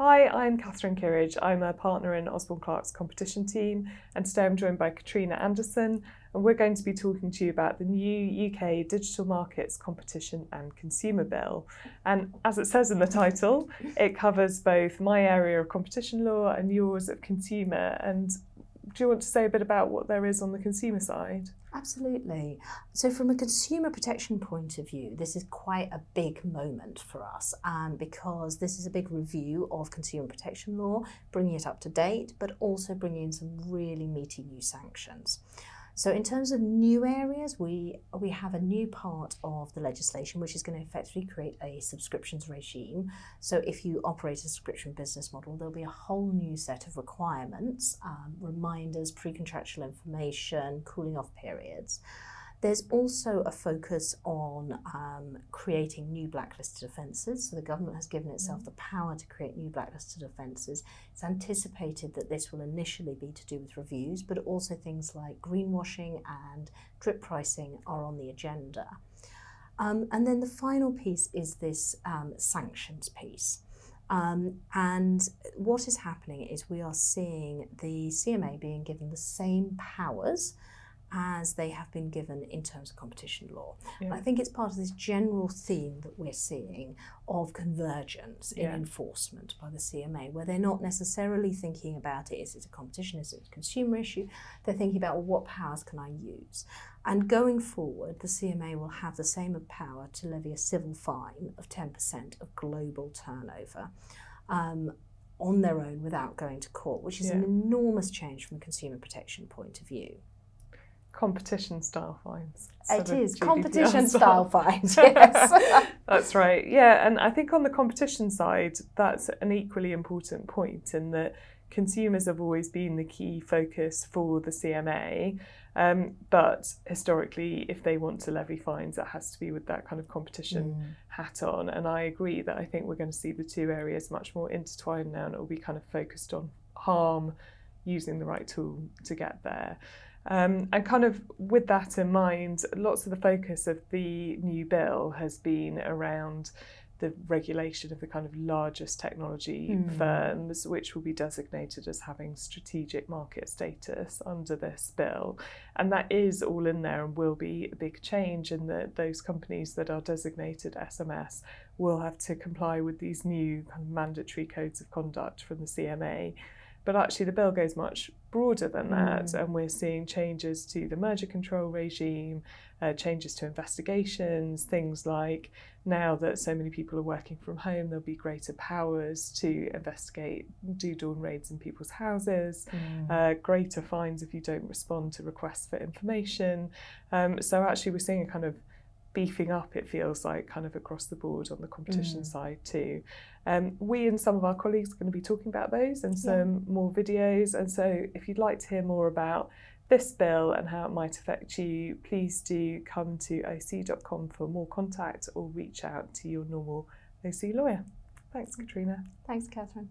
Hi, I'm Catherine Kirridge. I'm a partner in Osborne Clarke's competition team, and today I'm joined by Katrina Anderson, and we're going to be talking to you about the new UK Digital Markets Competition and Consumer Bill. And as it says in the title, it covers both my area of competition law and yours of consumer. And do you want to say a bit about what there is on the consumer side? Absolutely. So from a consumer protection point of view, this is quite a big moment for us because this is a big review of consumer protection law, bringing it up to date, but also bringing in some really meaty new sanctions. So in terms of new areas, we have a new part of the legislation which is going to effectively create a subscriptions regime. So if you operate a subscription business model, there'll be a whole new set of requirements, reminders, pre-contractual information, cooling off periods. There's also a focus on creating new blacklisted offences. So the government has given itself the power to create new blacklisted offences. It's anticipated that this will initially be to do with reviews, but also things like greenwashing and drip pricing are on the agenda. And then the final piece is this sanctions piece. And what is happening is we are seeing the CMA being given the same powers as they have been given in terms of competition law. Yeah. And I think it's part of this general theme that we're seeing of convergence in enforcement by the CMA, where they're not necessarily thinking about it, is it a competition, is it a consumer issue? They're thinking about, well, what powers can I use? And going forward, the CMA will have the same power to levy a civil fine of 10% of global turnover on their own without going to court, which is an enormous change from a consumer protection point of view. Competition style fines. It is competition style fines, yes. That's right, yeah. And I think on the competition side, that's an equally important point in that consumers have always been the key focus for the CMA. But historically, if they want to levy fines, it has to be with that kind of competition hat on. And I agree that I think we're going to see the two areas much more intertwined now, and it will be kind of focused on harm, using the right tool to get there. And kind of with that in mind, lots of the focus of the new bill has been around the regulation of the kind of largest technology firms, which will be designated as having strategic market status under this bill. And that is all in there and will be a big change in that those companies that are designated SMS will have to comply with these new kind of mandatory codes of conduct from the CMA. But actually the bill goes much broader than that, and we're seeing changes to the merger control regime, changes to investigations, things like now that so many people are working from home, there'll be greater powers to investigate, do dawn raids in people's houses, greater fines if you don't respond to requests for information. So actually we're seeing a kind of beefing up, it feels like, kind of across the board on the competition side too. We and some of our colleagues are going to be talking about those and some more videos, and so if you'd like to hear more about this bill and how it might affect you, please do come to oc.com for more contact or reach out to your normal OC lawyer. Thanks, Katrina. Thanks, Catherine.